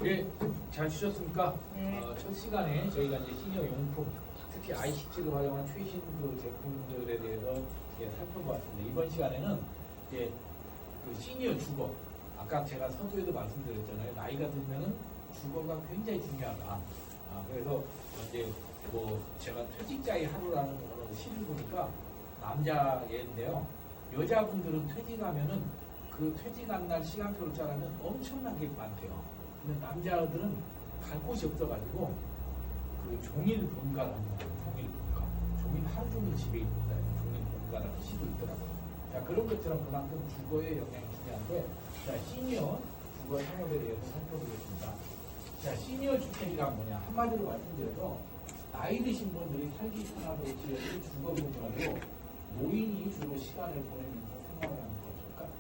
예, 잘 쉬셨습니까? 첫 시간에 저희가 이제 시니어 용품, 특히 ICT를 활용한 최신 그 제품들에 대해서 살펴보았습니다. 이번 시간에는 이제 그 시니어 주거, 아까 제가 서두에도 말씀드렸잖아요. 나이가 들면은 주거가 굉장히 중요하다. 그래서 이제 뭐 제가 퇴직자의 하루라는 어느 시를 보니까 남자애인데요. 여자분들은 퇴직하면은 그 퇴직한 날 시간표를 짜라면 엄청나게 많대요. 근데 남자들은 갈 곳이 없어가지고 그 종일 본가를 합니다. 종일 본가. 종일 하루 종일 집에 있는다. 종일 본가라는 시도 있더라고요. 자, 그런 것처럼 그만큼 주거의 영향이 중요한데, 자, 시니어 주거 상업에 대해서 살펴보겠습니다. 자, 시니어 주택이란 뭐냐? 한마디로 말씀드려서 나이 드신 분들이 살기 편하고 지어진 주거 공간으로 노인이 주로 시간을 보내면서 생활하는 거죠. 그러니까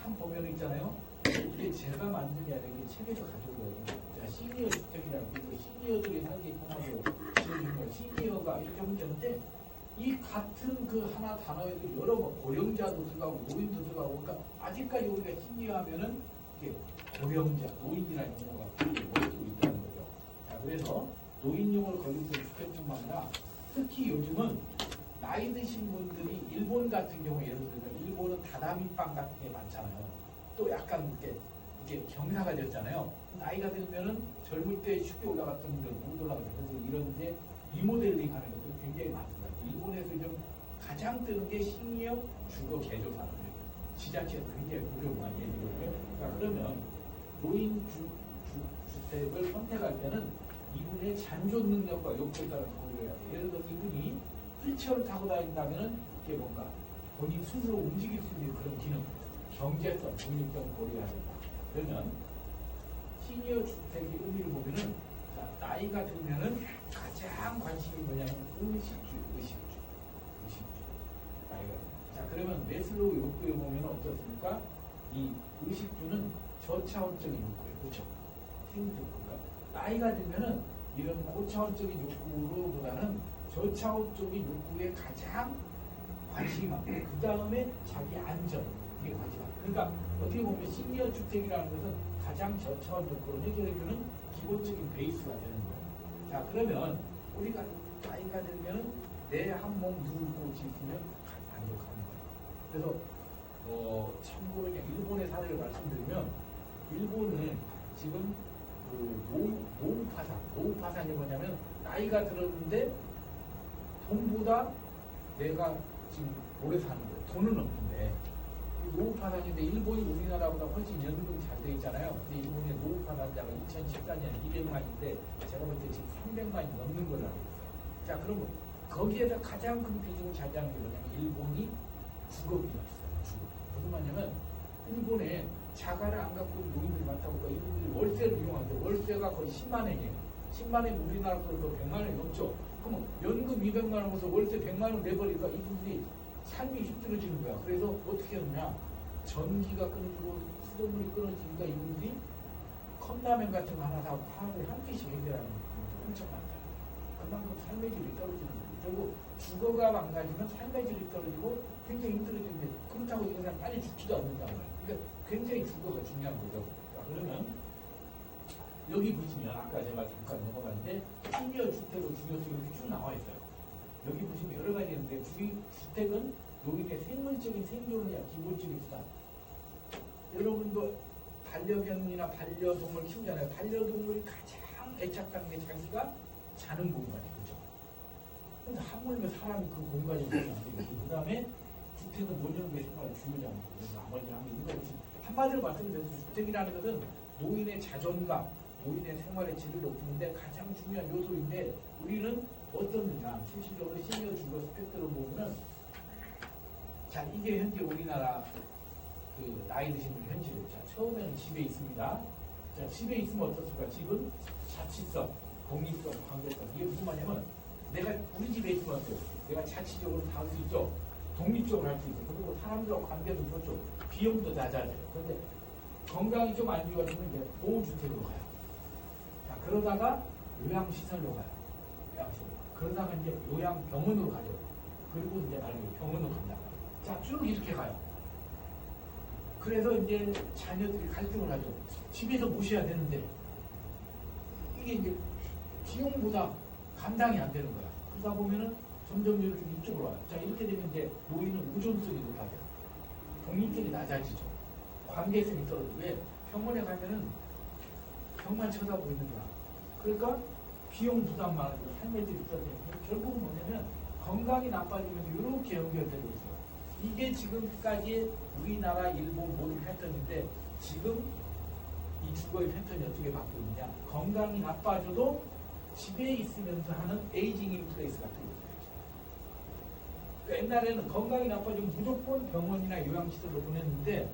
참 보면 있잖아요. 이게 제가 만든 게 아니라 이게 책에서 가져온 거예요. 자, 시니어 주택이라고 그 시니어들이 살기 편하고 지어진 거. 시니어가 이렇게 문제인데 이 같은 그 하나 단어에도 여러 번 고령자도 들어가고 노인도 들어가고 그러니까 아직까지 우리가 시니어 하면은 이게 고령자, 노인이라는 용어가 머릿속에 있다는 거죠. 자, 그래서 노인용을 걸릴 때 주택뿐만 아니라 특히 요즘은 나이 드신 분들이 일본 같은 경우 예를 들면 일본은 다다미방 같은 게 많잖아요. 또 약간 이렇게 경사가 됐잖아요. 나이가 들면은 젊을 때 쉽게 올라갔던 분들 못 올라가죠. 그래서 이런 이제 리모델링 하는 것도 굉장히 많습니다. 일본에서 좀 가장 뜨는 게 시니어 주거 개조 산업이에요. 지자체에서 굉장히 노력을 많이 해주거든요. 자, 그러면 노인 주택을 선택할 때는 이분의 잔존 능력과 욕구에 따라 고려해야 돼요. 예를 들어 이분이 휠체어를 타고 다닌다면은 이게 뭔가 본인 스스로 움직일 수 있는 그런 기능, 경제성, 독립성을 고려해야 된다. 그러면 시니어 주택의 의미를 보면은 자, 나이가 들면은 가장 관심이 뭐냐면 의식주. 나이가. 자, 그러면 메슬로우 욕구에 보면 어떻습니까? 이 의식주는 저차원적인 욕구예요. 그렇죠? 생존. 나이가 들면은 이런 고차원적인 욕구로보다는 저차원적인 욕구에 가장 관심이 많고 그 다음에 자기 안전 이게 관심이 많고 그러니까 어떻게 보면 시니어 주택이라는 것은 가장 저차원 욕구를 해결해주는 기본적인 베이스가 되는 거예요. 자, 그러면 우리가 나이가 들면은 내 한 몸 누울 곳이 있으면 만족합니다. 그래서 참고로 일본의 사례를 말씀드리면 일본은 지금 그 노후 파산이 뭐냐면 나이가 들었는데 돈보다 내가 지금 오래 사는 거예요. 돈은 없는데 노후 파산인데 일본이 우리나라보다 훨씬 연금 잘 돼 있잖아요. 근데 일본의 노후 파산자가 2014년에 200만인데 제가 볼 때 지금 300만이 넘는 걸 알고 있어요. 자, 그러면 거기에서 가장 큰 비중을 차지하는 게 뭐냐면 일본이 주거비가 있어요. 주거. 무슨 말이냐면 일본에 자가를 안 갖고 있는 노인들이 많다 보니까 이분들이 월세를 이용하는데 월세가 거의 10만 원이에요. 10만 원이 우리나라로 더 100만 원이 넘죠. 그러면 연금 200만 원에서 월세 100만 원 내버리니까 이분들이 삶이 힘들어지는 거야. 그래서 어떻게 하느냐. 전기가 끊어지고 수돗물이 끊어지니까 이분들이 컵라면 같은 거 하나 사고 하루에 한 끼씩 해결하는 분들이 엄청 많다. 그만큼 삶의 질이 떨어지는 거예요. 그리고 주거가 망가지면 삶의 질이 떨어지고 굉장히 힘들어지는데 그렇다고 이 사람 빨리 죽지도 않는다고 해요. 그러니까 굉장히 주거가 중요한 거죠. 자, 그러면 여기 보시면 아까 제가 잠깐 넘어갔는데 시니어 주택의 중요성이 이렇게 쭉 나와 있어요. 여기 보시면 여러 가지 있는데 주택은 노인의 생물적인 생존을 위한 기본적인 수단. 여러분도 반려견이나 반려동물 키우잖아요. 반려동물이 가장 애착하는 게 자기가 자는 공간이에요. 그렇죠? 근데 하물며 사람이 그 공간이 있으면 안 되고 그 다음에 주택은 노년부의 생활의 주요장이고 나머지 하는 게 이거 한마디로 말씀드려서 주택이라는 것은 노인의 자존감, 노인의 생활의 질을 높이는데 가장 중요한 요소인데 우리는 어떻느냐 실질적으로 시니어 주거 스펙트를 보면은 자, 이게 현재 우리나라 그 나이 드신 분의 현실이에요. 자, 처음에는 집에 있습니다. 자, 집에 있으면 어떻습니까? 집은 자치성, 독립성, 관계성. 이게 무슨 말이냐면 내가 우리 집에 있으면 어때요? 내가 자치적으로 다 할 수 있죠. 독립적으로 할 수 있어요. 그리고 사람들하고 관계도 좋죠. 비용도 낮아져요. 그런데 건강이 좀 안 좋아지면 이제 보호주택으로 가요. 자, 그러다가 요양시설로 가요. 요양시설. 그러다가 이제 요양병원으로 가죠. 그리고 이제 나중에 병원으로 간다. 자, 쭉 이렇게 가요. 그래서 이제 자녀들이 갈등을 하죠. 집에서 모셔야 되는데 이게 이제 비용보다 감당이 안 되는 거야. 그러다 보면은 점점 이렇게 이쪽으로 와요. 자, 이렇게 되면 이제 노인은 의존성이 높아져요. 독립성이 낮아지죠. 관계성이 떨어지고. 왜? 병원에 가면은 병만 쳐다보고 있는 거야. 그러니까 비용 부담 많아지고 삶의 질이 떨어지고 결국은 뭐냐면 건강이 나빠지면서 이렇게 연결되고 있어요. 이게 지금까지 우리나라, 일본 모든 패턴인데 지금 이 주거의 패턴이 어떻게 바뀌고 있느냐. 건강이 나빠져도 집에 있으면서 하는 에이징 인 플레이스 같은 거죠. 그러니까 옛날에는 건강이 나빠지면 무조건 병원이나 요양시설로 보냈는데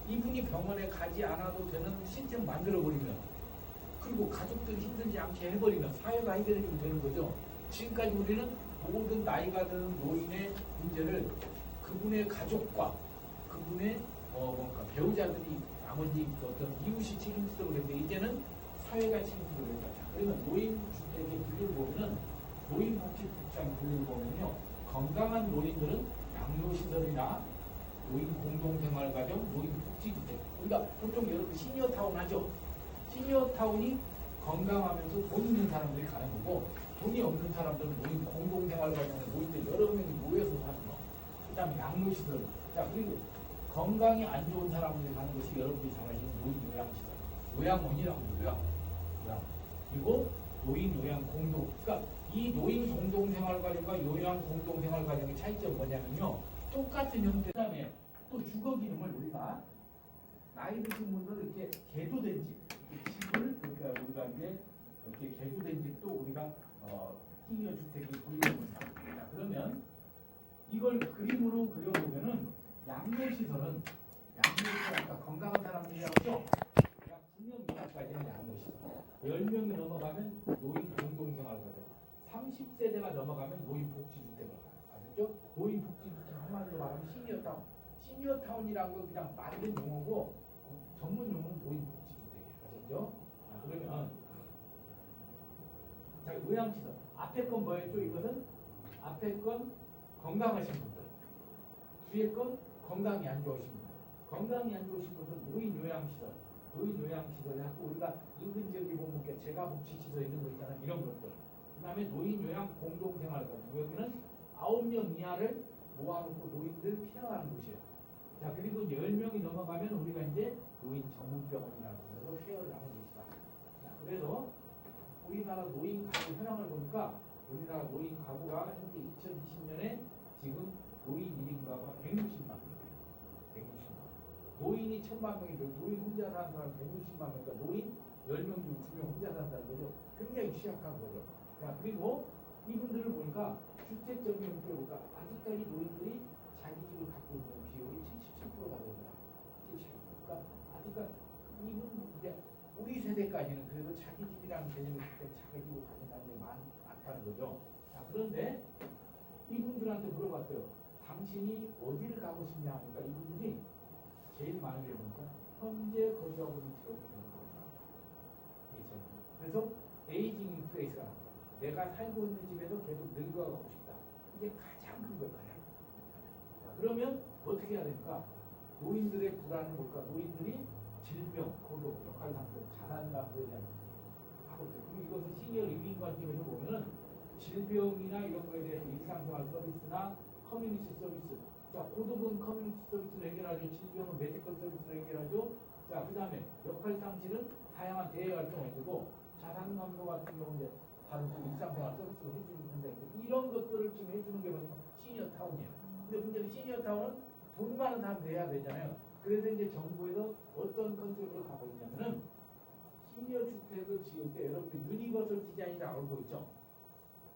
이분이 병원에 가지 않아도 되는 시스템 만들어버리면 그리고 가족들이 힘들지 않게 해버리면 사회가 해결해주면 되는 거죠. 지금까지 우리는 모든 나이가 드는 노인의 문제를 그분의 가족과 그분의 뭔가 배우자들이 나머지 어떤 이웃이 책임지도록 했는데 이제는 사회가 책임지도록 했다. 그러면 노인주택의 비율을 보면은 노인복지국장 비율을 보면요. 건강한 노인들은 양로시설이나 노인 공동생활가정, 노인복지주택. 우리가 보통 여러분 시니어타운 하죠. 시니어타운이 건강하면서 돈 있는 사람들이 가는 거고 돈이 없는 사람들은 노인 공동생활가정에 노인들 여러 명이 모여서 사는 거. 그 다음에 양로시설. 자, 그리고 건강이 안 좋은 사람들이 가는 것이 여러분들이 잘 아시는 노인 요양시설. 요양원이라고 해요. 요양. 그리고 노인 요양 공동. 그러니까 이 노인 공동생활가정과 요양 공동생활가정의 차이점은 뭐냐면요. 똑같은 형태. 그 다음에 또 주거 기능을 우리가 나이 드신 분들은 이렇게 개조된 집. 집을 그러니까 우리가 이제 이렇게 개조된 집도 우리가 시니어 주택이 돌려본다. 자, 그러면 이걸 그림으로 그려보면은 양로시설은 아까 건강한 사람들이라고 약 9명 이상까지는 양로시설 10명이 넘어가면 노인 공동생활가정 30세대가 넘어가면 노인복지주택을 가요. 아셨죠? 노인복지주택 한마디로 말하면 시니어타운 시니어타운이라는 건 그냥 만든 용어고 전문 용어는 노인복지주택이에요. 아셨죠? 그러면 자, 요양시설 앞에 건 뭐였죠? 이것은 앞에 건 건강하신 분들 뒤에 건 건강이 안 좋으신 분들 건강이 안 좋으신 분들은 노인 요양시설 노인 요양시설을 하고 우리가 인근 지역에 보면 재가복지시설 이런 거 있잖아요. 이런 것들 그 다음에 노인 요양 공동생활가정 여기는 9명 이하를 모아놓고 노인들 케어하는 곳이에요. 자, 그리고 10명이 넘어가면 우리가 이제 노인 전문병원이라고 해서 케어를 하는 곳이다. 자, 그래서 우리나라 노인 가구 현황을 보니까 우리나라 노인 가구가 현재 2020년에 지금 노인 1인가가 160만 명이에요. 160만. 노인이 1000만 명인데 노인 혼자 사는 사람 160만 명. 그러니까 노인 10명 중 2명 혼자 산다는 거죠. 굉장히 취약한 거죠. 자, 그리고 이분들을 보니까 주택적인 형태로 보니까 아직까지 노인들이 자기 집을 갖고 있는 비율이 77%가 됩니다. 70%. 그러니까 아직까지 이분 이제 우리 세대까지는 그래도 자기 집이라는 개념이 있을 때 자기 집을 가진 사람들이 많다는 거죠. 자, 그런데 이분들한테 물어봤어요. 당신이 어디를 가고 싶냐 하니까 이분들이 제일 많은 게 보니까 현재 거주하고 있는 집을 가는 거죠. 그래서 에이징 인 플레이스가 내가 살고 있는 집에서 계속 늙어가고 싶다. 이게 가장 큰 거예요. 가장. 자, 그러면 어떻게 해야 됩니까? 노인들의 불안은 뭘까? 노인들이 질병, 고독, 역할상태, 자산감소에 대한 하고 있어요. 그럼 이것을 시니어 리빙 관점에서 보면은 질병이나 이런 거에 대해서 일상생활 서비스나 커뮤니티 서비스. 자, 고독은 커뮤니티 서비스를 해결하죠. 질병은 메디컬 서비스를 해결하죠. 자, 그 다음에 역할상실은 다양한 대외 활동을 해주고 자산감소 같은 경우는 다른 또 일상생활 서비스로 해주는 건데 이런 것들을 지금 해주는 게 뭐냐면 시니어타운이에요. 근데 문제는 시니어타운은 돈 많은 사람들 해야 되잖아요. 그래서 이제 정부에서 어떤 컨셉으로 가고 있냐면은 시니어 주택을 지을 때 여러분들 유니버설 디자인이라고 알고 있죠.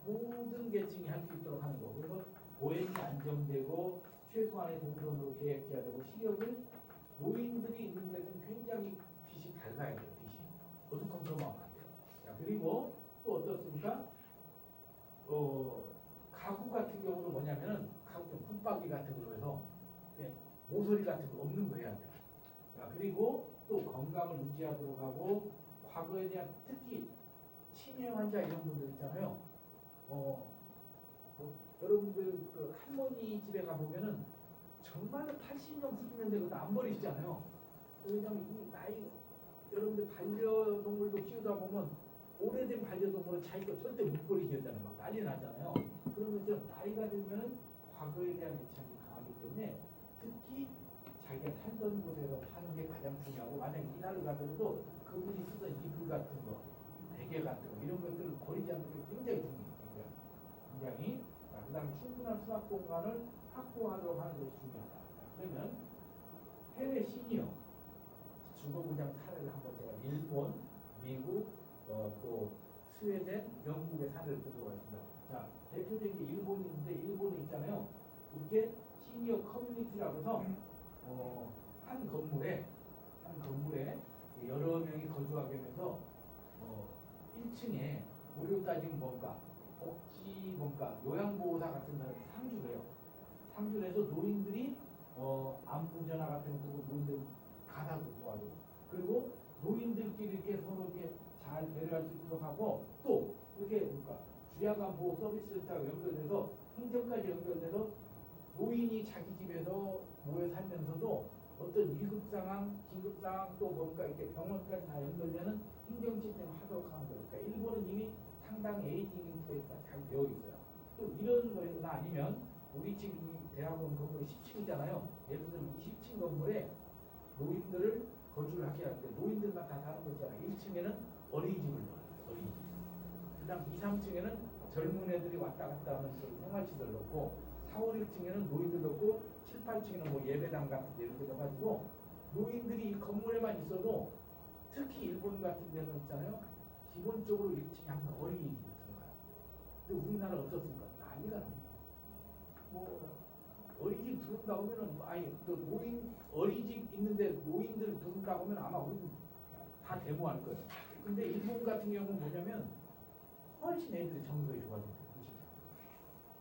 모든 계층이 할 수 있도록 하는 거. 그래서 보행이 안정되고 최소한의 동선으로 계획해야 되고 시력을 노인들이 있는 데서는 굉장히 빛이 밝아야 돼요. 빛이 어두컴컴하면 안 돼요. 자, 그리고 또 어떻습니까? 가구 같은 경우는 뭐냐면은 가구 좀 붙박이 같은 걸로 해서 모서리 같은 거 없는 거 해야 돼요. 자, 그리고 또 건강을 유지하도록 하고 과거에 대한 특히 치매 환자 이런 분들 있잖아요. 여러분들 그 할머니 집에 가보면은 정말로 80년, 90년대 그것도 안 버리시잖아요. 왜냐면 이 나이 여러분들 반려동물도 키우다 보면 오래된 반려동물은 자기 거 절대 못 버리게 하잖아요. 막 난리 나잖아요. 그런 것처럼 나이가 들면은 과거에 대한 애착이 강하기 때문에 특히 자기가 살던 곳에서 사는 게 가장 중요하고, 만약 이사를 가더라도 그분이 쓰던 이불 같은 거, 베개 같은 거 이런 것들을 버리지 않는 게 굉장히 중요해요. 굉장히. 자, 그다음에 충분한 수납 공간을 확보하도록 하는 것이 중요하다. 자, 그러면 해외 시니어 주거부장 사례를 한번 제가 일본, 미국, 또 스웨덴, 영국의 사례를 보도록 하겠습니다. 자, 대표적인 게 일본인데, 일본에 있잖아요. 이렇게 시니어 커뮤니티라고 해서 한 건물에 여러 명이 거주하게 되면서 1층에 우리로 따지면 뭔가 복지 뭔가 요양보호사 같은 사람이 상주를 해요. 상주를 해서 노인들이 안부 전화 같은 것도 노인들 가사도 도와주고, 그리고 노인들끼리 이렇게 서로 이렇게 잘 배려할 수 있도록 하고, 또 이렇게 뭔가 주야간 보호 서비스센터가 연결돼서 행정까지 연결돼서 노인이 자기 집에서 모여 살면서도 어떤 위급 상황, 긴급 상황, 또 뭔가 이렇게 병원까지 다 연결되는 행정 시스템을 하도록 하는 거예요. 그러니까 일본은 이미 상당히 에이징 인프레스가 잘 되어 있어요. 또 이런 거나 아니면 우리 지금 이 대학원 건물이 10층이잖아요. 예를 들면 20층 건물에 노인들을 거주를 하게 하는데 노인들만 다 사는 거 있잖아요. 1층에는 어린이집을 넣어요. 어린이집. 그 다음 2, 3층에는 젊은 애들이 왔다 갔다 하는 생활시설 넣고, 4, 5, 6층에는 노인들 넣고, 7, 8층에는 뭐 예배당 같은 데 이렇게 넣어가지고 노인들이 이 건물에만 있어도, 특히 일본 같은 데는 있잖아요. 기본적으로 1층에 항상 어린이집이 들어가요. 근데 우리나라 어떻습니까? 난리가 납니다. 뭐 어린이집 들어온다고 하면은 아니 또 노인 어린이집 있는데 노인들 들어온다고 하면 아마 우리 다 데모할 거예요. 근데 일본 같은 경우는 뭐냐면 훨씬 애들이 정서에 좋아진대요.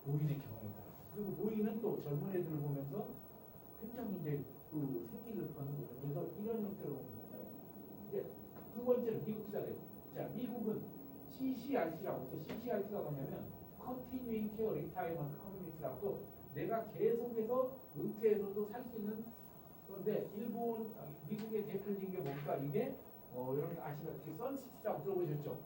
노인의 경험에 따라. 그리고 노인은 또 젊은 애들을 보면서 굉장히 이제 그 생기를 거는 거죠. 그래서 이런 형태로 봅니다. 이제 두 번째는 미국 사례. 자, 미국은 CCRC라고 해서, CCRC가 뭐냐면 Continuing Care Retirement Community라고, 내가 계속해서 은퇴해서도 살 수 있는. 그런데 미국의 대표적인 게 뭔가 이게 여러분 아시다시피 선시티라고 들어보셨죠?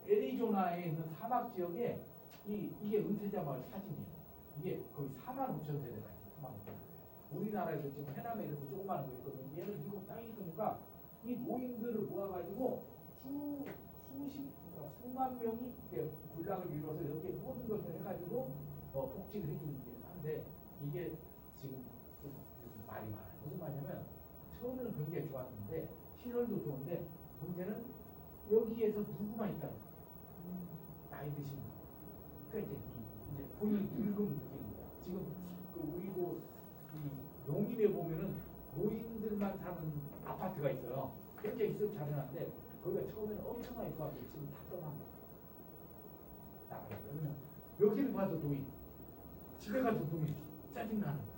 애리조나에 있는 사막 지역에 이게 은퇴자 마을 사진이에요. 이게 거의 4만 5천 세대가 있어요. 4만 5천 세대. 우리나라에서 지금 해남에 이렇게 조그마한 거 있거든요. 얘는 미국 땅이 크니까 이 노인들을 모아가지고 그러니까 수만 명이 이렇게 군락을 이루어서 이렇게 모든 것을 해가지고 복지를 해주는 게 한데, 이게 지금 좀 말이 많아요. 무슨 말이냐면 처음에는 굉장히 좋았는데 시설도 좋은데 문제는 여기에서 누구만 있다는 거예요. 나이 드신 분. 그러니까 이제 본인이 늙음 느끼는 거야. 지금 그 우리도 이 용인에 보면은 노인들만 사는 아파트가 있어요. 굉장히 있으면 잘해놨는데 거기가 처음에는 엄청나게 좋았는데 지금 다 떠난 거야. 나가요. 그러면 여기를 봐도 노인, 집에 가도 노인, 짜증나는 거야.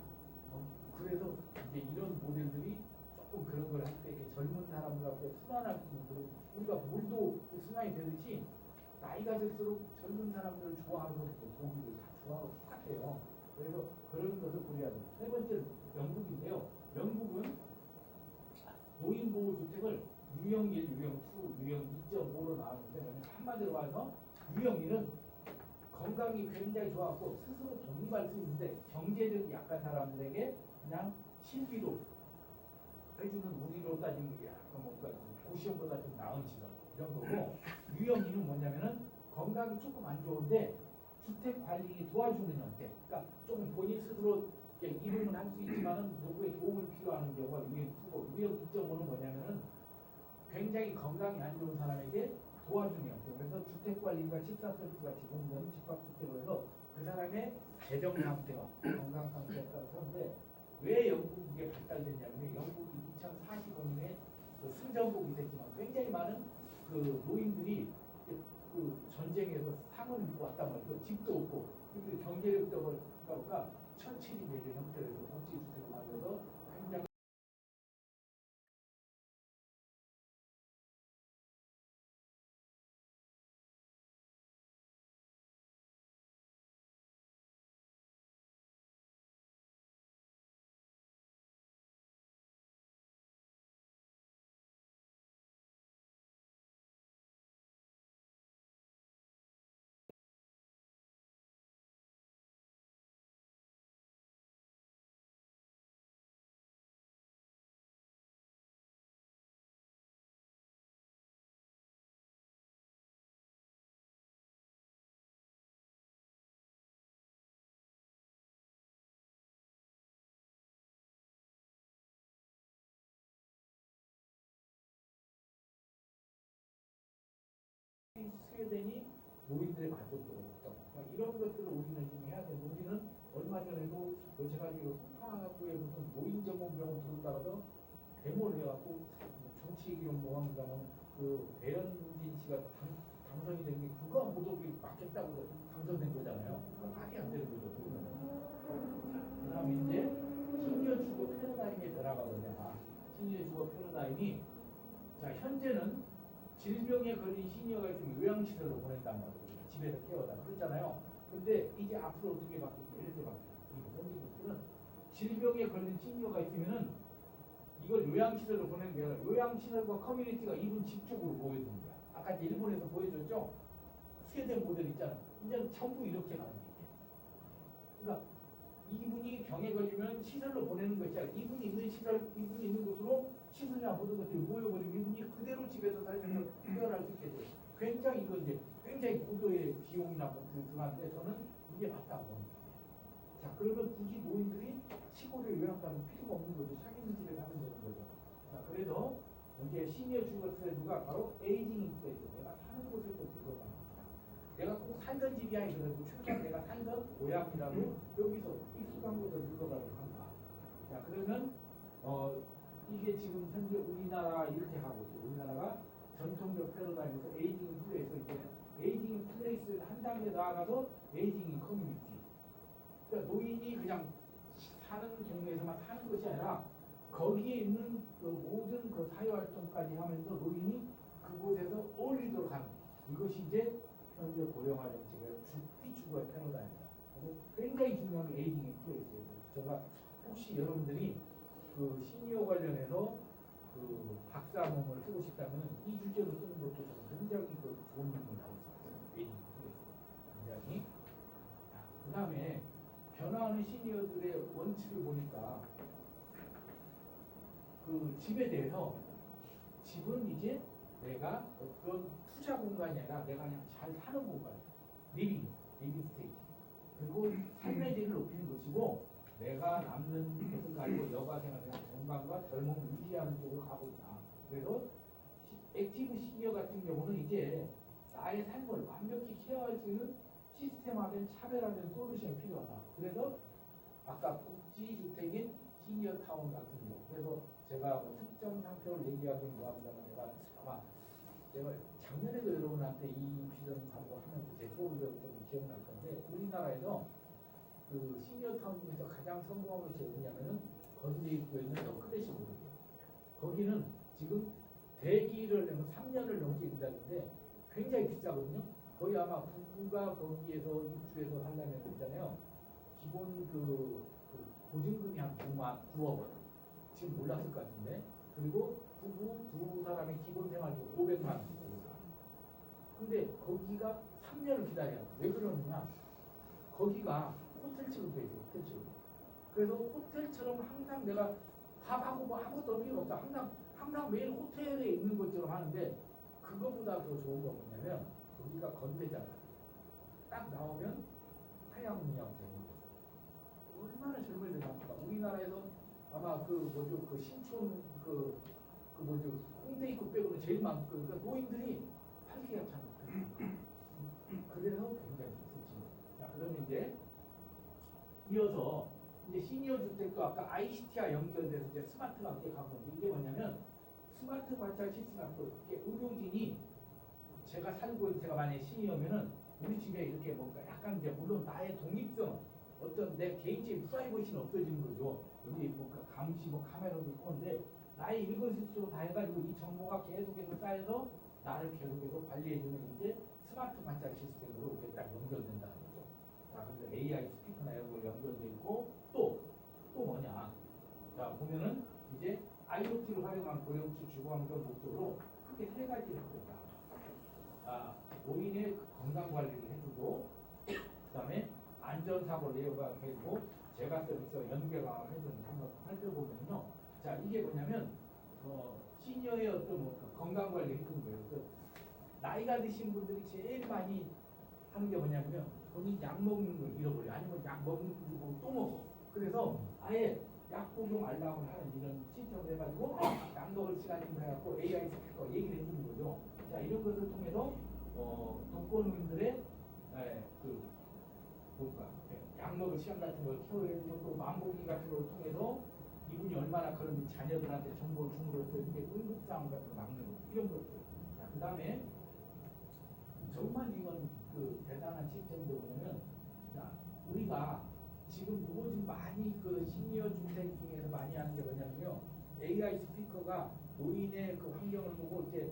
그래서 이제 이런 모델들이 조금 그런 걸 할 때 이렇게 젊은 사람들하고 순환할 수 있는, 그리고 우리가 물도 순환이 되듯이 나이가 들수록 젊은 사람들을 좋아하는 것도 독일을 다 좋아하고 똑같아요. 그래서 그런 것을 고려해야 됩니다. 세 번째 영국인데요. 영국은 노인보호주택을 유형 1, 유형 2, 유형 2.5로 나왔는데, 한마디로 봐서 유형 1은 건강이 굉장히 좋았고 스스로 독립할 수 있는데 경제력이 약한 사람들에게 그냥 실비로 해주는, 우리로 따지면 약간 뭔가 고시원보다 좀 나은 시설 이런 거고, 유형 2는 뭐냐면은 건강이 조금 안 좋은데 주택 관리 도와주는 형태. 그러니까 조금 본인 스스로 이동은 할 수 있지만은 누구의 도움을 필요하는 경우가 유형 2고, 유형 2.5는 뭐냐면은 굉장히 건강이 안 좋은 사람에게 도와주는 형태. 그래서 주택관리가 14서비스가 제공되는 집합주택으로 해서 그 사람의 재정 상태와 건강 상태에 따라서. 하는데 왜 영국이 이게 발달됐냐면, 영국이 2045년에 그 승전국이 됐지만 굉장히 많은 그 노인들이 그 전쟁에서 상을 입고 왔단 말이에요. 집도 없고, 근데 경제력도 없으니까 천칠이 되는 형태로 해서 복지주택을 만들어서 굉장히 노인들의 만족도가 높다고. 그러니까 이런 것들을 우리는 좀 해야 되는데 우리는 얼마 전에도 제가 알기로 송파구에 무슨 노인 전문 병원 들어다가서 데모를 해갖고 정치 기업 모함이라는 그 배현진 씨가 당선이 된 게 그거 모독이 맞겠다고 당선된 거잖아요. 그건 말이 안 되는 거죠. 그 다음에 이제 시니어 주거 패러다임에 들어가거든요. 시니어 주거 패러다임이 자 현재는 질병에 걸린 시니어가 있으면 요양시설로 보낸단 말이에요. 집에서 케어다 그렇잖아요. 근데 이제 앞으로 어떻게 바뀌냐 이렇게 바뀌어요. 이 선진국들은 질병에 걸린 시니어가 있으면은 이걸 요양시설로 보내는 게 아니라 요양시설과 커뮤니티가 이분 집 쪽으로 모여드는 거야. 아까 이제 일본에서 보여줬죠? 세대 모델 있잖아. 이제 전부 이렇게 가는 거예요. 그러니까 이분이 병에 걸리면 시설로 보내는 것이 아니라 이분이 있는 시설, 이분이 있는 곳으로 시설이나 모든 것들이 모여버리면 이분이 그대로 집에서 살면서 태어날 수 있게 돼요. 굉장히 이건 이제 굉장히 고도의 비용이나 들어가는데 저는 이게 맞다고 봅니다. 자, 그러면 굳이 노인들이 시골에 요양 가는 필요가 없는 거죠. 자기 있는 집에 가면 되는 거죠. 자, 그래서 이제 시니어 주거 트렌드가 바로 에이징 인플레이션. 내가 사는 곳에 또 들어가는 내가 꼭 살던 집이 아니더라도 최소한 내가 살던 고향이라도 여기서 익숙한 곳을 늙어가려고 한다. 자, 그러면 이게 지금 현재 우리나라 이렇게 하고 있어요. 우리나라가 전통적 패러다임에서 에이징 인플레이션 이제 에이징 인플레이스 한 단계 나아가서 에이징 인 커뮤니티. 그러니까 노인이 그냥 사는 동네에서만 사는 것이 아니라 거기에 있는 그 모든 그 사회활동까지 하면서 노인이 그곳에서 어울리도록 하는 이것이 이제 현재 고령화 정책의 주거의 패러다임이다. 굉장히 중요한 게 에이징 인플레이스예요. 제가 혹시 여러분들이 그 시니어 관련해서 그 박사 논문을 쓰고 싶다면 이 주제로 쓰는 것도 저는 굉장히 그 좋은 논문이 나올 수 있어요. 에이징 인플레이스 굉장히. 그 다음에 변화하는 시니어들의 원칙을 보니까 그 집에 대해서 집은 이제 내가 어떤 투자 공간이 아니라 내가 그냥 잘 사는 공간, 리빙 스테이지. 그리고 삶의 질을 높이는 것이고 내가 남는 것을 가지고 여가 생활이나 건강과 젊음을 유지하는 쪽으로 가고 있다. 그래서 액티브 시니어 같은 경우는 이제 나의 삶을 완벽히 케어할 수 있는 시스템화된 차별화된 솔루션이 필요하다. 그래서 아까 복지주택인 시니어 타운 같은 경우 그래서 제가 뭐 특정 상표를 얘기하기는 뭐합니다만 제가 작년에도 여러분한테 이 비전 광고하면서 제 소리를 좀 기억날 건데 우리나라에서 그 시니어 타운 중에서 가장 성공한 것이 어디냐면은 거기에 있고 있는 너클래시 모델이에요. 거기는 지금 대기를 3년을 넘게 된다는데 굉장히 비싸거든요. 거의 아마 부부가 거기에서 입주해서 하려면 있잖아요. 기본 그 보증금이 한 9억 원. 지금 몰랐을 것 같은데. 그리고 부부 두 사람의 기본 생활비 500만 원. 근데 거기가 3년을 기다려야 돼. 왜 그러느냐? 거기가 호텔 취급돼 있어요. 호텔 취급. 그래서 호텔처럼 항상 내가 밥하고 뭐 아무것도 필요 없다. 항상 매일 호텔에 있는 것처럼 하는데 그거보다 더 좋은 건 뭐냐면 거기가 건대잖아요. 딱 나오면 하양문이하고 되는 거죠. 얼마나 젊은이들 많을까. 우리나라에서 아마 그 신촌 홍대 입구 빼고는 제일 많고 그러니까 노인들이 8개월 차는 그래서 굉장히 좋지. 자, 그러면 이제 이어서 이제 시니어 주택도 아까 ICT와 연결돼서 이제 스마트가 함께 간 건데 이게 뭐냐면 스마트 관찰 시스템 앞으로 이게 의료진이 제가 만약에 시니어면은 우리 집에 이렇게 뭔가 약간 이제 물론 나의 독립성 어떤 내 개인적인 프라이버시는 없어지는 거죠. 여기 뭔가 감시 카메라도 있고 한데 나의 일거수일투족 다 해가지고 이 정보가 계속해서 쌓여서 나를 계속해서 관리해주는 이제 스마트 관찰 시스템으로 이렇게 딱 연결된다는 거죠. 자, 그래서 AI 스피커나 이런 걸 연결돼 있고 또 뭐냐? 자, 보면은 이제 IoT를 활용한 고령주 주거환경 목적으로 크게 세 가지를 하고 있다. 노인의 건강 관리를 해주고, 그다음에 안전사고 예방해주고, 재가 서비스와 연계 강화를 해주는 한번 살펴보면요. 자, 이게 뭐냐면 시니어의 어떤 건강 관리 해주는 거예요. 나이가 드신 분들이 제일 많이 하는 게 뭐냐면 본인 약 먹는 걸 잃어버려. 아니면 약 먹는 또 먹어. 그래서 아예 약 복용 알람을 하는 이런 시스템을 해가지고 약 먹을 시간이 해갖고 AI 스피커 얘기를 해주는 거죠. 자, 이런 것을 통해서 독거노인들의 그 뭔가 약 먹을 시간 같은 걸 케어해주고 또 만보기 같은 걸 통해서 이분이 얼마나 그런 자녀들한테 정보를 줌으로써 이렇게 응급상황 같은 거 막는 거 이런 것들. 그 다음에 정말 이건 그 대단한 시스템이 뭐냐면 자 우리가 지금 요즘 많이 그 시니어 중생 중에서 많이 하는 게 뭐냐면요 AI 스피커가 노인의 그 환경을 보고 이렇게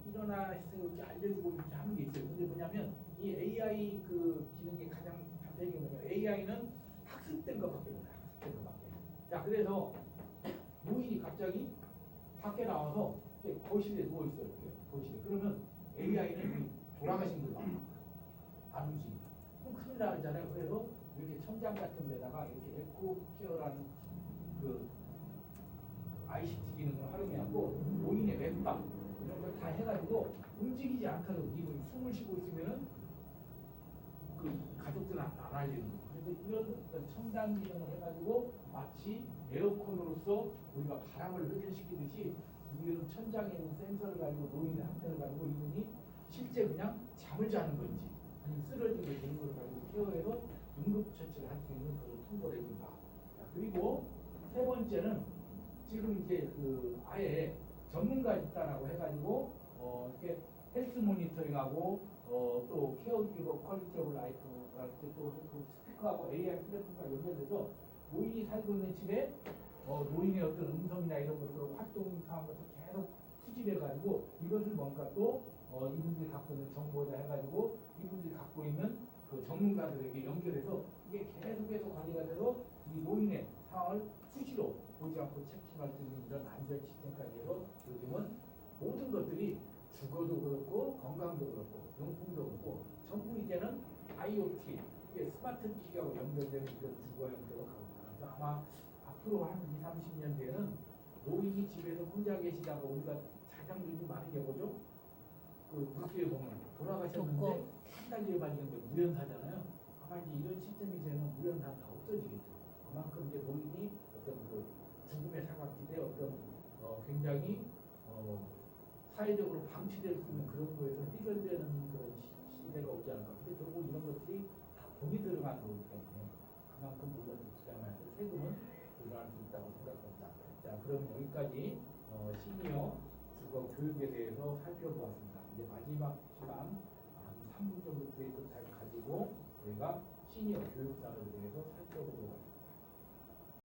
일어나서 이렇게 알려주고 이렇게 하는 게 있어요. 근데 뭐냐면 이 AI 그 기능이 가장 단점이 뭐냐면 AI는 학습된 것밖에 몰라요. 학습된 것밖에. 자 그래서 노인이 갑자기 밖에 나와서 이렇게 거실에 누워 있어요. 이렇게 거실에. 그러면 AI는 돌아가신 걸로 안 움직여. 그럼 큰일 나잖아요. 그래서 이렇게 천장 같은 데다가 이렇게 에코 케어라는 그 ICT 기능을 활용해갖고 본인의 웹방 이런 걸 다 해가지고 움직이지 않도록 이분이 숨을 쉬고 있으면은 그 가족들은 안 알리는 거예요. 그래서 이런 첨단 기능을 해가지고 마치 에어컨으로서 우리가 바람을 회전시키듯이 이런 천장에 있는 센서를 가지고 노인의 상태를 가지고 이분이 실제 그냥 잠을 자는 건지 아니면 쓰러진 건지 이런 걸 가지고 케어해서 응급처치를 할 수 있는 그런 통보를 해준다. 그리고 세 번째는 지금 이제 그 아예 전문가 집단하고 해가지고 이렇게 헬스 모니터링하고 또 케어기버 퀄리티 오브 라이프 또 그 스피커하고 AI 플랫폼과 연결돼서 노인이 살고 있는 집에 노인의 어떤 음성이나 이런 것들 활동 상황 것을 계속 수집해가지고 이것을 뭔가 또 이분들이 갖고 있는 정보다 해가지고 이분들이 갖고 있는 그 전문가들에게 연결해서 이게 계속해서 관리가 돼서 이 노인의 상황을 수시로 보지 않고 체킹할 수 있는 이런 안전 시스템까지 해서 요즘은 모든 것들이 주거도 그렇고 건강도 그렇고 용품도 그렇고 전부 이제는 IoT 이게 스마트 기기하고 연결되는 이런 주거 형태로 가고 있다. 아마 앞으로 한 2, 30년 뒤에는 노인이 집에서 혼자 계시다가 우리가 자장들이 많은 게 뭐죠? 그 뉴스에 보면 돌아가셨는데 한 달 뒤에 발견돼 무연사잖아요. 아마 이제 이런 시스템이 되면 무연사 다 없어지겠죠. 그만큼 이제 노인이 어떤 그 죽음의 사각지대 어떤 굉장히 사회적으로 방치될 수 있는 그런 거에서 해결되는 그런 시대가 없지 않을까. 근데 결국 이런 것들이 다 돈이 들어간 거기 때문에 그만큼 우리가 투자하면 세금은 늘어날 수 있다고 생각합니다. 자, 그럼 여기까지 시니어 주거 교육에 대해서 살펴보았습니다. 이제 마지막 시간 한 3분 정도 브레이크 타임 가지고 저희가 시니어 교육 사업에 대해서 살펴보도록 하겠습니다.